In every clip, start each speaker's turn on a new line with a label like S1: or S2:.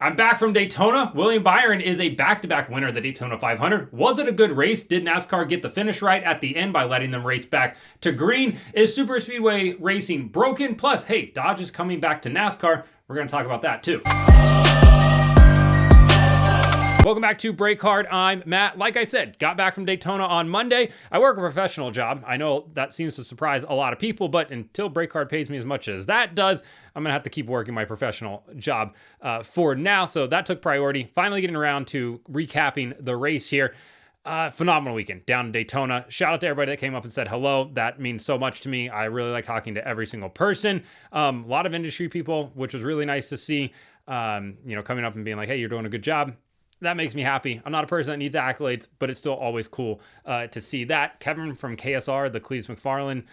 S1: I'm back from Daytona. William Byron is a back-to-back winner of the Daytona 500. Was it a good race? Did NASCAR get the finish right at the end by letting them race back to green? Is super speedway racing broken? Plus, hey, Dodge is coming back to NASCAR. We're going to talk about that too. Welcome back to Break Hard. I'm Matt. Like I said, got back from Daytona on Monday. I work a professional job. I know that seems to surprise a lot of people, but until Break Hard pays me as much as that does, I'm going to have to keep working my professional job for now. So that took priority. Finally getting around to recapping the race here. Phenomenal weekend down in Daytona. Shout out to everybody that came up and said hello. That means so much to me. I really like talking to every single person. A lot of industry people, which was really nice to see, coming up and being like, hey, you're doing a good job. That makes me happy. I'm not a person that needs accolades, but it's still always cool to see that. Kevin from KSR, the Cleves McFarland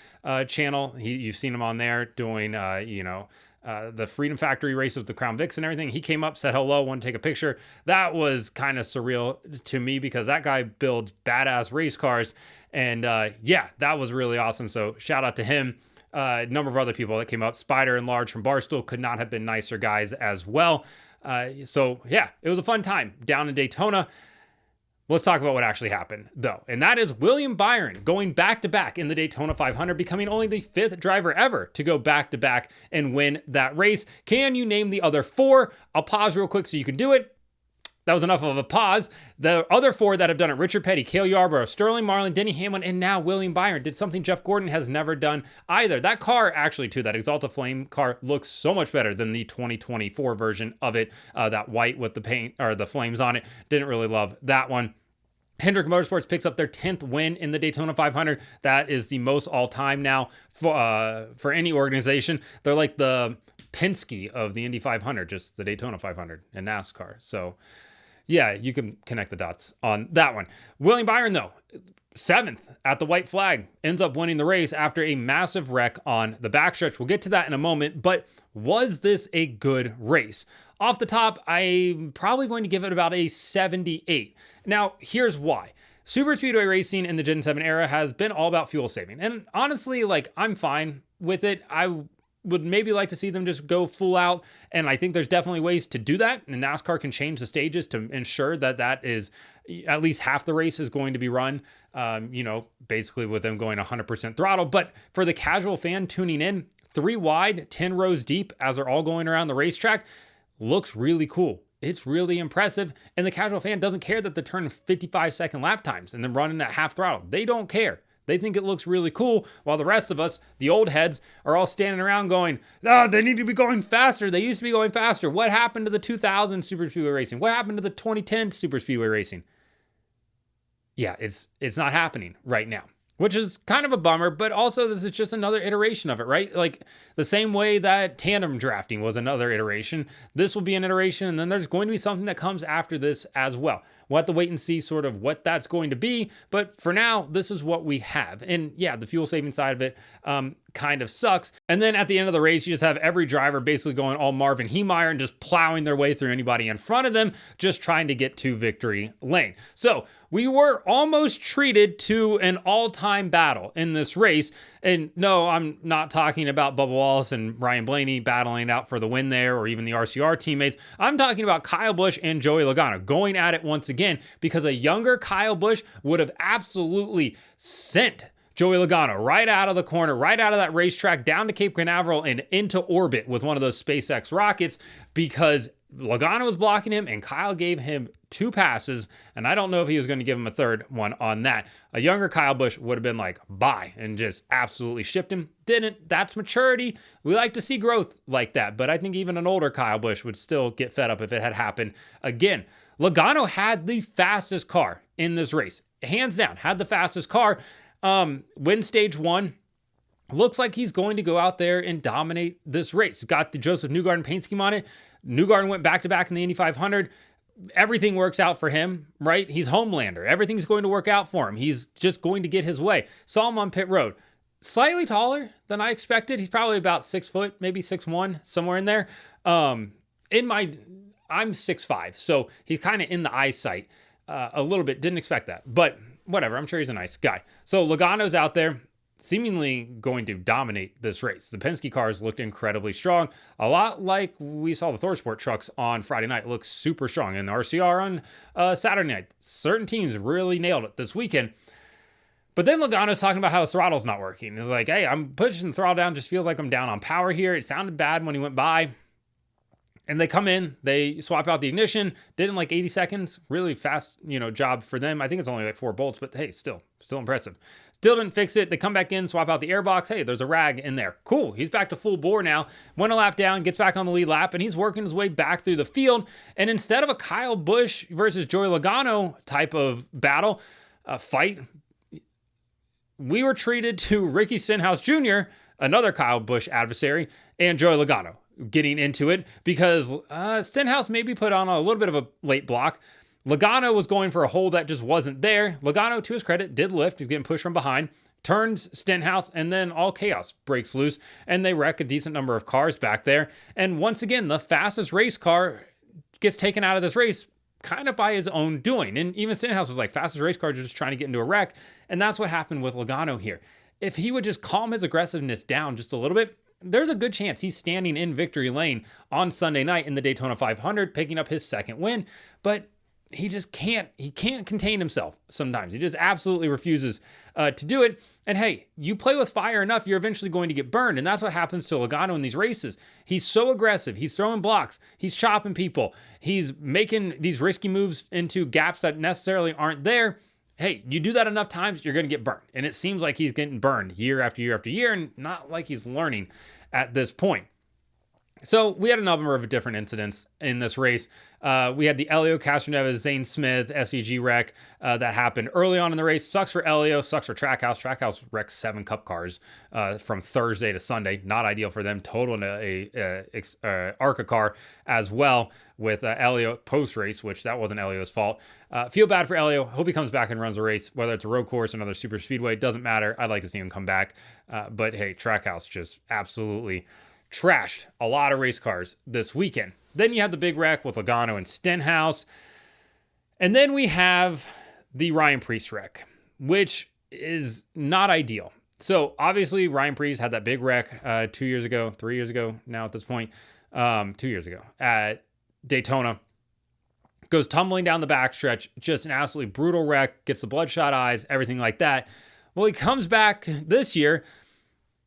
S1: channel, you've seen him on there doing, the Freedom Factory race with the Crown Vics and everything. He came up, said hello, wanted to take a picture. That was kind of surreal to me because that guy builds badass race cars. And that was really awesome. So shout out to him. A number of other people that came up. Spider and Large from Barstool could not have been nicer guys as well. It was a fun time down in Daytona. Let's talk about what actually happened, though. And that is William Byron going back-to-back in the Daytona 500, becoming only the 5th driver ever to go back-to-back and win that race. Can you name the other 4? I'll pause real quick so you can do it. That was enough of a pause. The other 4 that have done it, Richard Petty, Cale Yarborough, Sterling Marlin, Denny Hamlin, and now William Byron, did something Jeff Gordon has never done either. That car, actually, too, that Exalta Flame car looks so much better than the 2024 version of it. That white with the paint or the flames on it. Didn't really love that one. Hendrick Motorsports picks up their 10th win in the Daytona 500. That is the most all-time now for any organization. They're like the Penske of the Indy 500, just the Daytona 500 and NASCAR. So yeah, you can connect the dots on that one. William Byron, though, 7th at the white flag, ends up winning the race after a massive wreck on the backstretch. We'll get to that in a moment, but was this a good race? Off the top, I'm probably going to give it about a 78. Now, here's why. Super speedway racing in the Gen 7 era has been all about fuel saving. And honestly, I'm fine with it. I would maybe like to see them just go full out. And I think there's definitely ways to do that. And NASCAR can change the stages to ensure that is at least half the race is going to be run, basically with them going 100% throttle. But for the casual fan tuning in, 3 wide, 10 rows deep as they're all going around the racetrack looks really cool. It's really impressive. And the casual fan doesn't care that they're turning 55-second lap times and then running at half throttle. They don't care. They think it looks really cool, while the rest of us, the old heads, are all standing around going, they need to be going faster. They used to be going faster. What happened to the 2000 Super Speedway racing? What happened to the 2010 Super Speedway racing? Yeah, it's not happening right now, which is kind of a bummer, but also this is just another iteration of it, right? Like the same way that tandem drafting was another iteration, this will be an iteration, and then there's going to be something that comes after this as well. We'll have to wait and see sort of what that's going to be, but for now, this is what we have. And yeah, the fuel saving side of it kind of sucks. And then at the end of the race, you just have every driver basically going all Marvin Heemeyer and just plowing their way through anybody in front of them, just trying to get to victory lane. So we were almost treated to an all-time battle in this race. And no, I'm not talking about Bubba Wallace and Ryan Blaney battling out for the win there, or even the RCR teammates. I'm talking about Kyle Busch and Joey Logano going at it once again, because a younger Kyle Busch would have absolutely sent Joey Logano right out of the corner, right out of that racetrack, down to Cape Canaveral and into orbit with one of those SpaceX rockets, because Logano was blocking him and Kyle gave him 2 passes, and I don't know if he was going to give him a third one on that. A younger Kyle Busch would have been like, bye, and just absolutely shipped him. Didn't. That's maturity. We like to see growth like that, but I think even an older Kyle Busch would still get fed up if it had happened again. Logano had the fastest car in this race. Hands down, had the fastest car. Win stage 1. Looks like he's going to go out there and dominate this race. Got the Joseph Newgarden paint scheme on it. Newgarden went back-to-back in the Indy 500. Everything works out for him, right? He's Homelander. Everything's going to work out for him. He's just going to get his way. Saw him on pit road. Slightly taller than I expected. He's probably about 6 foot, maybe 6'1", somewhere in there. I'm 6'5", so he's kind of in the eyesight a little bit. Didn't expect that, but whatever. I'm sure he's a nice guy. So Logano's out there. seemingly going to dominate this race. The Penske cars looked incredibly strong, a lot like we saw the ThorSport trucks on Friday night. Looked super strong, and the RCR on Saturday night. Certain teams really nailed it this weekend. But then Logano's talking about how his throttle's not working. He's like, hey, I'm pushing the throttle down, just feels like I'm down on power here. It sounded bad when he went by. And they come in, they swap out the ignition, did in like 80 seconds. Really fast, job for them. I think it's only like 4 bolts, but hey, still impressive. Still didn't fix it. They come back in, swap out the airbox. Hey, there's a rag in there. Cool. He's back to full bore now. Went a lap down, gets back on the lead lap, and he's working his way back through the field. And instead of a Kyle Busch versus Joey Logano type of battle, fight, we were treated to Ricky Stenhouse Jr., another Kyle Busch adversary, and Joey Logano getting into it because Stenhouse maybe put on a little bit of a late block. Logano was going for a hole that just wasn't there. Logano, to his credit, did lift. He's getting pushed from behind, turns Stenhouse, and then all chaos breaks loose, and they wreck a decent number of cars back there. And once again, the fastest race car gets taken out of this race kind of by his own doing. And even Stenhouse was like, fastest race car, just trying to get into a wreck. And that's what happened with Logano here. If he would just calm his aggressiveness down just a little bit, there's a good chance he's standing in victory lane on Sunday night in the Daytona 500, picking up his second win. But he just can't contain himself sometimes. He just absolutely refuses to do it. And hey, you play with fire enough, you're eventually going to get burned. And that's what happens to Logano in these races. He's so aggressive. He's throwing blocks. He's chopping people. He's making these risky moves into gaps that necessarily aren't there. Hey, you do that enough times, you're going to get burned. And it seems like he's getting burned year after year after year, and not like he's learning at this point. So we had a number of different incidents in this race. We had the Elio Castroneves, Zane Smith, SEG wreck that happened early on in the race. Sucks for Elio, sucks for Trackhouse. Trackhouse wrecked 7 Cup cars from Thursday to Sunday. Not ideal for them. Totaled a ARCA car as well with Elio post-race, which that wasn't Elio's fault. Feel bad for Elio. Hope he comes back and runs the race, whether it's a road course, another super speedway. Doesn't matter. I'd like to see him come back. But hey, Trackhouse just absolutely trashed a lot of race cars this weekend. Then you have the big wreck with Logano and Stenhouse. And then we have the Ryan Preece wreck, which is not ideal. So obviously Ryan Preece had that big wreck 3 years ago now at this point, 2 years ago at Daytona. Goes tumbling down the backstretch, just an absolutely brutal wreck, gets the bloodshot eyes, everything like that. Well, he comes back this year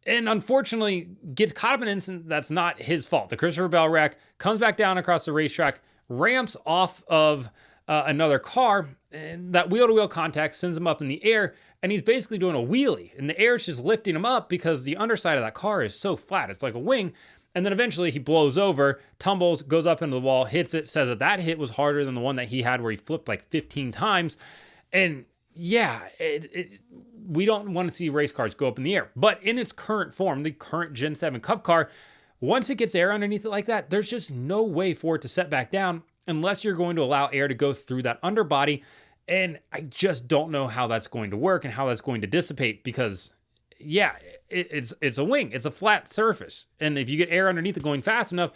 S1: and unfortunately gets caught up in an incident that's not his fault. The Christopher Bell wreck, comes back down across the racetrack, ramps off of another car, and that wheel-to-wheel contact sends him up in the air, and he's basically doing a wheelie, and the air is just lifting him up because the underside of that car is so flat. It's like a wing, and then eventually he blows over, tumbles, goes up into the wall, hits it, says that hit was harder than the one that he had where he flipped like 15 times, and yeah, we don't want to see race cars go up in the air. But in its current form, the current Gen 7 Cup car, once it gets air underneath it like that, there's just no way for it to set back down unless you're going to allow air to go through that underbody. And I just don't know how that's going to work and how that's going to dissipate because, yeah, it's a wing. It's a flat surface. And if you get air underneath it going fast enough,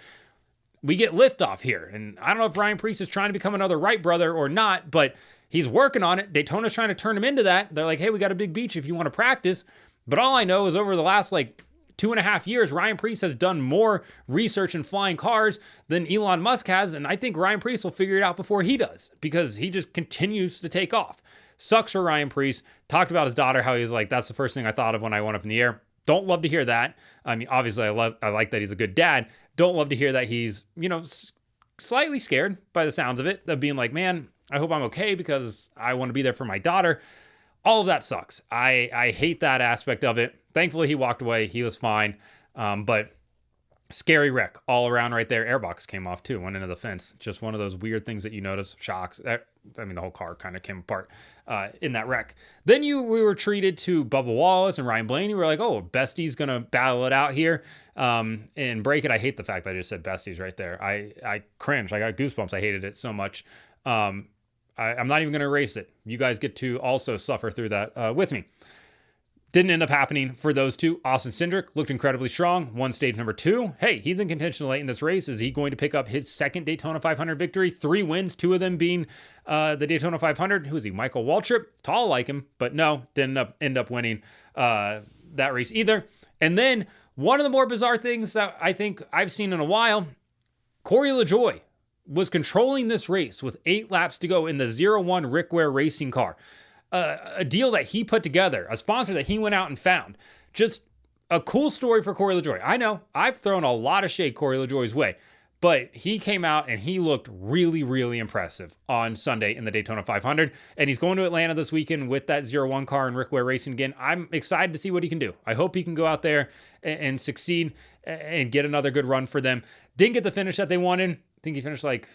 S1: we get liftoff here. And I don't know if Ryan Preece is trying to become another Wright brother or not, but he's working on it. Daytona's trying to turn him into that. They're like, hey, we got a big beach if you want to practice. But all I know is over the last 2.5 years, Ryan Preece has done more research in flying cars than Elon Musk has. And I think Ryan Preece will figure it out before he does because he just continues to take off. Sucks for Ryan Preece. Talked about his daughter, how he's like, that's the first thing I thought of when I went up in the air. Don't love to hear that. I mean, obviously I like that he's a good dad. Don't love to hear that he's, slightly scared by the sounds of it, of being like, man, I hope I'm okay because I want to be there for my daughter. All of that sucks. I hate that aspect of it. Thankfully, he walked away. He was fine. But scary wreck all around right there. Airbox came off too, went into the fence. Just one of those weird things that you notice. Shocks. The whole car kind of came apart in that wreck. Then we were treated to Bubba Wallace and Ryan Blaney. We were like, oh, Bestie's going to battle it out here and break it. I hate the fact that I just said Besties right there. I cringed. I got goosebumps. I hated it so much. I'm not even going to erase it. You guys get to also suffer through that with me. Didn't end up happening for those two. Austin Cindric looked incredibly strong. Won stage number 2. Hey, he's in contention late in this race. Is he going to pick up his second Daytona 500 victory? 3 wins, 2 of them being the Daytona 500. Who is he? Michael Waltrip. Tall like him, but no, didn't end up winning that race either. And then one of the more bizarre things that I think I've seen in a while, Corey LaJoie was controlling this race with 8 laps to go in the 0-1 Rick Ware racing car. A deal that he put together, a sponsor that he went out and found. Just a cool story for Corey LaJoie. I know I've thrown a lot of shade Corey LaJoie's way, but he came out and he looked really, really impressive on Sunday in the Daytona 500. And he's going to Atlanta this weekend with that 0-1 car and Rick Ware Racing again. I'm excited to see what he can do. I hope he can go out there and succeed and get another good run for them. Didn't get the finish that they wanted. I think he finished like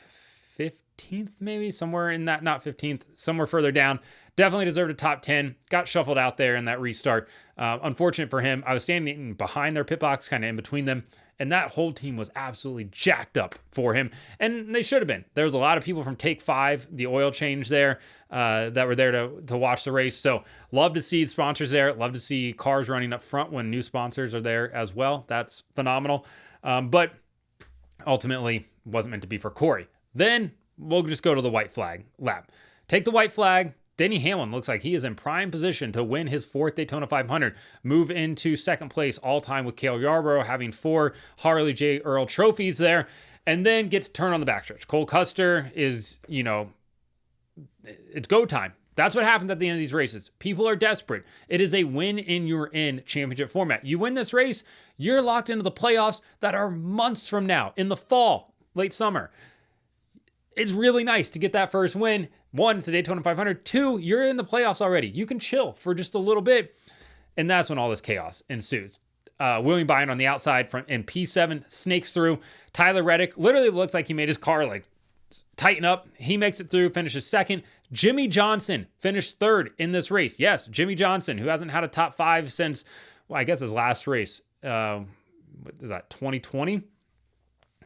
S1: 15th, maybe somewhere in that, not 15th, somewhere further down. Definitely deserved a top 10. Got shuffled out there in that restart. Unfortunate for him. I was standing behind their pit box, kind of in between them. And that whole team was absolutely jacked up for him. And they should have been. There was a lot of people from Take 5, the oil change there, that were there to watch the race. So love to see sponsors there. Love to see cars running up front when new sponsors are there as well. That's phenomenal. But ultimately wasn't meant to be for Corey. Then we'll just go to the white flag lap. Take the white flag. Denny Hamlin looks like he is in prime position to win his 4th Daytona 500, move into 2nd place all-time with Cale Yarborough having 4 Harley J. Earl trophies there, and then gets turned on the backstretch. Cole Custer is, it's go time. That's what happens at the end of these races. People are desperate. It is a win in you're in championship format. You win this race, you're locked into the playoffs that are months from now, in the fall, late summer. It's really nice to get that first win. 1, it's the Daytona 500. 2, you're in the playoffs already. You can chill for just a little bit. And that's when all this chaos ensues. William Byron on the outside in P7 snakes through. Tyler Reddick literally looks like he made his car tighten up. He makes it through, finishes 2nd. Jimmy Johnson finished 3rd in this race. Yes, Jimmy Johnson, who hasn't had a top 5 since, I guess his last race. What is that, 2020?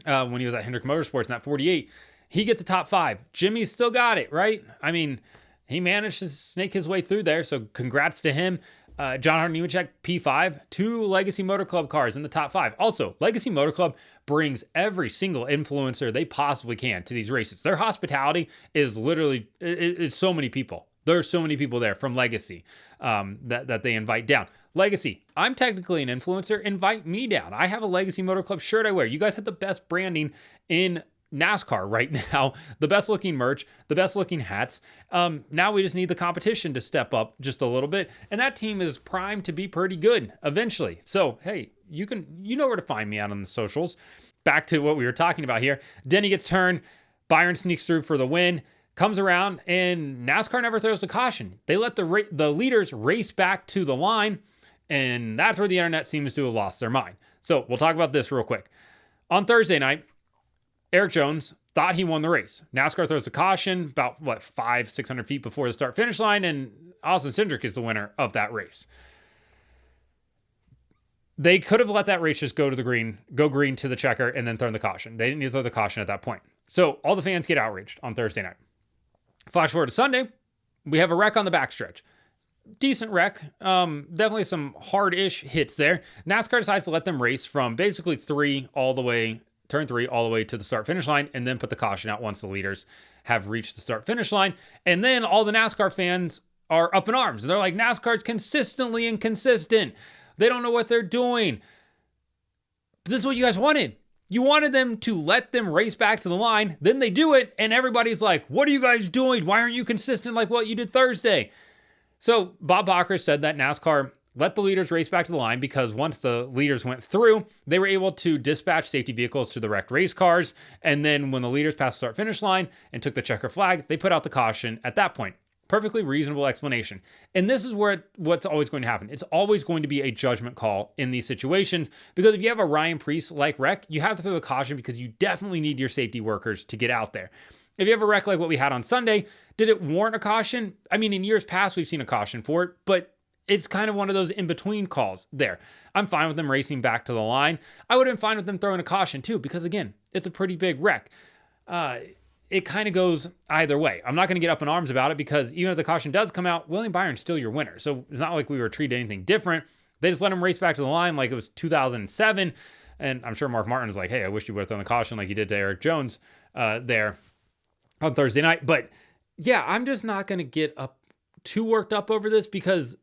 S1: When he was at Hendrick Motorsports in that 48. He gets a top 5. Jimmy's still got it, right? I mean, he managed to snake his way through there, so congrats to him. John Hart Nemechek, P5, 2 Legacy Motor Club cars in the top 5. Also, Legacy Motor Club brings every single influencer they possibly can to these races. Their hospitality is literally, it's so many people. There are so many people there from Legacy that they invite down. Legacy, I'm technically an influencer. Invite me down. I have a Legacy Motor Club shirt I wear. You guys have the best branding in NASCAR right now, the best looking merch, the best looking hats. Now we just need the competition to step up just a little bit. And that team is primed to be pretty good eventually. So, hey, you know where to find me out on the socials. Back to what we were talking about here. Denny gets turned. Byron sneaks through for the win, comes around, and NASCAR never throws the caution. They let the leaders race back to the line, and that's where the internet seems to have lost their mind. So we'll talk about this real quick. On Thursday night, Eric Jones thought he won the race. NASCAR throws a caution about, 500-600 feet before the start-finish line, and Austin Cindric is the winner of that race. They could have let that race just go green to the checker, and then thrown the caution. They didn't need to throw the caution at that point. So all the fans get outraged on Thursday night. Flash forward to Sunday, we have a wreck on the backstretch. Decent wreck. Definitely some hard-ish hits there. NASCAR decides to let them race from basically turn 3 all the way to the start-finish line, and then put the caution out once the leaders have reached the start-finish line. And then all the NASCAR fans are up in arms. They're like, NASCAR's consistently inconsistent. They don't know what they're doing. This is what you guys wanted. You wanted them to let them race back to the line. Then they do it, and everybody's like, what are you guys doing? Why aren't you consistent like what you did Thursday? So Bob Bacher said that NASCAR let the leaders race back to the line because once the leaders went through, they were able to dispatch safety vehicles to the wrecked race cars. And then when the leaders passed the start-finish line and took the checker flag, they put out the caution at that point. Perfectly reasonable explanation. And this is what's always going to happen. It's always going to be a judgment call in these situations, because if you have a Ryan Preece-like wreck, you have to throw the caution because you definitely need your safety workers to get out there. If you have a wreck like what we had on Sunday, did it warrant a caution? I mean, in years past, we've seen a caution for it, but it's kind of one of those in-between calls there. I'm fine with them racing back to the line. I would have been fine with them throwing a caution too, because again, it's a pretty big wreck. It kind of goes either way. I'm not going to get up in arms about it because even if the caution does come out, William Byron's still your winner. So it's not like we were treated anything different. They just let him race back to the line like it was 2007. And I'm sure Mark Martin's like, hey, I wish you would have thrown the caution like you did to Eric Jones there on Thursday night. But yeah, I'm just not going to get too worked up over this because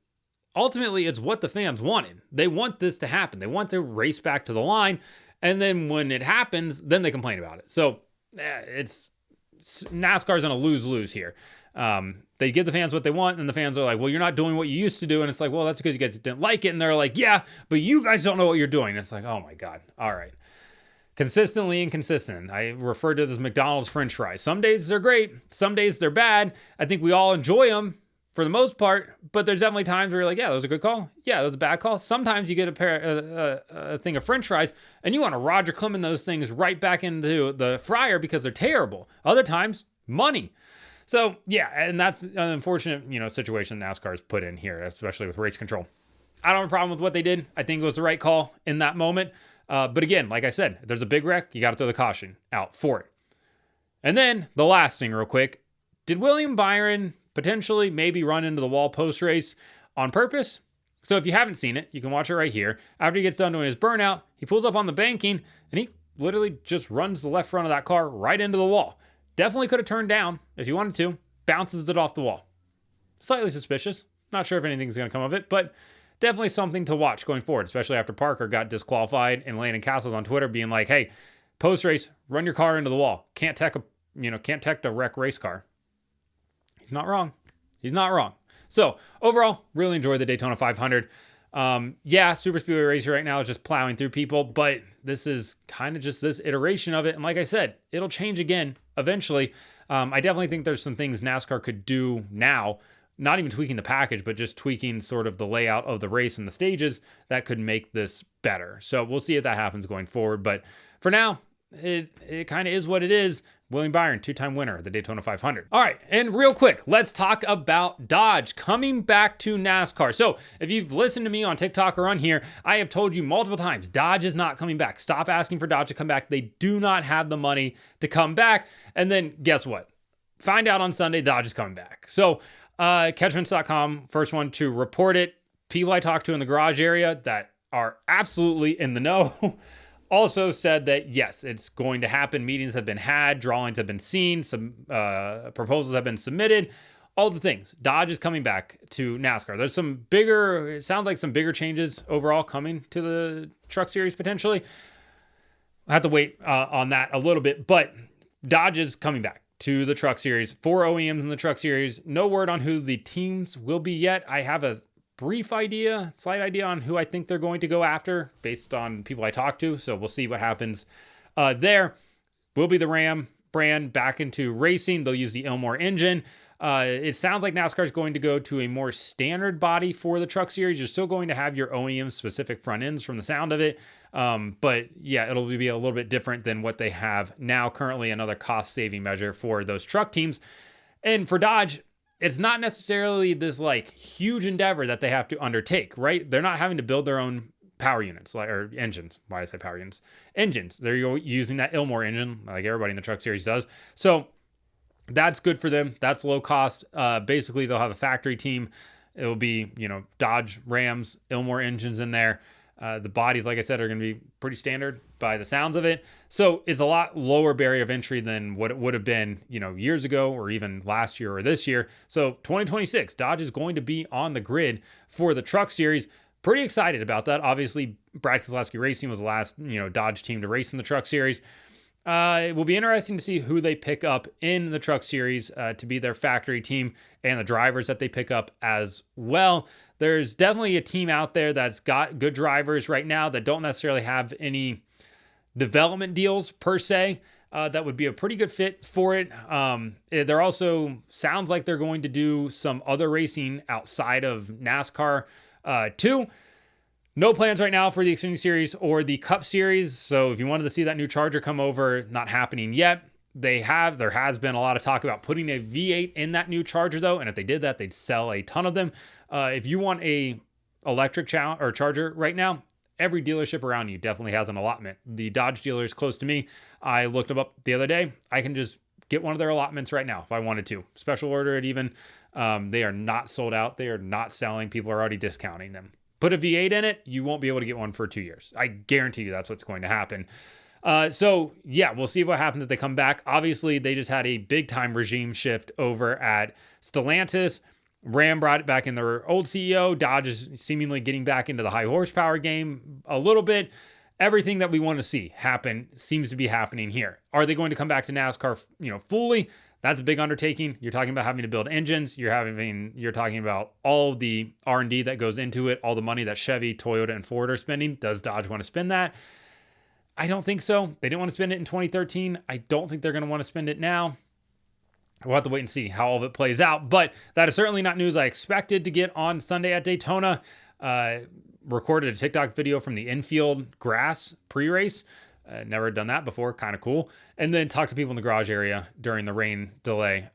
S1: ultimately it's what the fans wanted. They want this to happen. They want to race back to the line. And then when it happens, then they complain about it. So it's NASCAR's in a lose-lose here. They give the fans what they want, and the fans are like, well, you're not doing what you used to do. And it's like, well, that's because you guys didn't like it. And they're like, yeah, but you guys don't know what you're doing. And it's like, oh my God. All right. Consistently inconsistent. I refer to this as McDonald's French fries. Some days they're great. Some days they're bad. I think we all enjoy them for the most part, but there's definitely times where you're like, yeah, that was a good call. Yeah, that was a bad call. Sometimes you get a thing of French fries and you want to Roger Clemens those things right back into the fryer because they're terrible. Other times, money. So yeah, and that's an unfortunate, situation NASCAR's put in here, especially with race control. I don't have a problem with what they did. I think it was the right call in that moment. But again, like I said, if there's a big wreck, you got to throw the caution out for it. And then the last thing real quick, did William Byron potentially maybe run into the wall post race on purpose? So if you haven't seen it, you can watch it right here. After he gets done doing his burnout, he pulls up on the banking and he literally just runs the left front of that car right into the wall. Definitely could have turned down if he wanted to, bounces it off the wall. Slightly suspicious. Not sure if anything's going to come of it, but definitely something to watch going forward, especially after Parker got disqualified and Landon Castles on Twitter being like, hey, post race, run your car into the wall. Can't tech a wreck race car. He's not wrong. He's not wrong. So overall, really enjoyed the Daytona 500. Super speedway racer right now is just plowing through people, but this is kind of just this iteration of it. And like I said, it'll change again eventually. I definitely think there's some things NASCAR could do now, not even tweaking the package, but just tweaking sort of the layout of the race and the stages that could make this better. So we'll see if that happens going forward. But for now, it kind of is what it is. William Byron, 2-time winner of the Daytona 500. All right, and real quick, let's talk about Dodge coming back to NASCAR. So if you've listened to me on TikTok or on here, I have told you multiple times, Dodge is not coming back. Stop asking for Dodge to come back. They do not have the money to come back. And then guess what? Find out on Sunday, Dodge is coming back. So catchfence.com, first one to report it. People I talked to in the garage area that are absolutely in the know also said that, yes, it's going to happen. Meetings have been had, drawings have been seen, some proposals have been submitted, all the things. Dodge is coming back to NASCAR. There's it sounds like some bigger changes overall coming to the Truck Series potentially. I have to wait on that a little bit, but Dodge is coming back to the Truck Series. 4 OEMs in the Truck Series. No word on who the teams will be yet. I have a slight idea on who I think they're going to go after based on people I talked to. So we'll see what happens there. Will be the Ram brand back into racing. They'll use the Ilmor engine. It sounds like NASCAR is going to go to a more standard body for the Truck Series. You're still going to have your OEM specific front ends from the sound of it. But yeah, it'll be a little bit different than what they have now. Currently, another cost saving measure for those truck teams. And for Dodge, it's not necessarily this like huge endeavor that they have to undertake, right? They're not having to build their own power units or engines. Why did I say power units? Engines. They're using that Ilmor engine like everybody in the Truck Series does. So that's good for them. That's low cost. Basically, they'll have a factory team. It'll be, Dodge, Rams, Ilmor engines in there. The bodies, like I said, are going to be pretty standard by the sounds of it. So it's a lot lower barrier of entry than what it would have been, years ago or even last year or this year. So 2026, Dodge is going to be on the grid for the Truck Series. Pretty excited about that. Obviously, Brad Keselowski Racing was the last, Dodge team to race in the Truck Series. It will be interesting to see who they pick up in the Truck Series to be their factory team and the drivers that they pick up as well. There's definitely a team out there that's got good drivers right now that don't necessarily have any development deals per se. That would be a pretty good fit for it. There also sounds like they're going to do some other racing outside of NASCAR too. No plans right now for the Xfinity Series or the Cup Series. So if you wanted to see that new Charger come over, not happening yet. There has been a lot of talk about putting a V8 in that new Charger though. And if they did that, they'd sell a ton of them. If you want a electric Charger right now, every dealership around you definitely has an allotment. The Dodge dealers close to me, I looked them up the other day. I can just get one of their allotments right now if I wanted to. Special order it even. They are not sold out. They are not selling. People are already discounting them. Put a V8 in it, you won't be able to get one for 2 years. I guarantee you that's what's going to happen. So yeah, we'll see what happens if they come back. Obviously, they just had a big time regime shift over at Stellantis. Ram brought it back in their old CEO. Dodge is seemingly getting back into the high horsepower game a little bit. Everything that we want to see happen seems to be happening here. Are they going to come back to NASCAR, fully? That's a big undertaking. You're talking about having to build engines. You're talking about all the R&D that goes into it, all the money that Chevy, Toyota, and Ford are spending. Does Dodge want to spend that? I don't think so. They didn't want to spend it in 2013. I don't think they're going to want to spend it now. We'll have to wait and see how all of it plays out. But that is certainly not news I expected to get on Sunday at Daytona. Recorded a TikTok video from the infield grass pre-race. Never done that before. Kind of cool. And then talked to people in the garage area during the rain delay,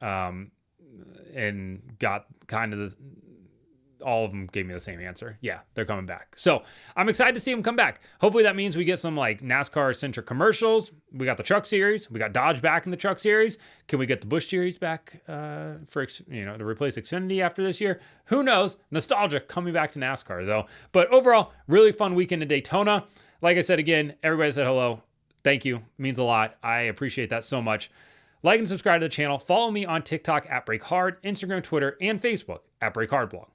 S1: and got kind of all of them gave me the same answer. Yeah, they're coming back. So I'm excited to see them come back. Hopefully that means we get some like NASCAR centric commercials. We got the truck series. We got Dodge back in the truck series. Can we get the Busch series back to replace Xfinity after this year? Who knows? Nostalgia coming back to NASCAR though. But overall, really fun weekend in Daytona. Like I said, again, everybody said hello. Thank you. It means a lot. I appreciate that so much. Like and subscribe to the channel. Follow me on TikTok at BreakHard, Instagram, Twitter, and Facebook at BreakHardBlog.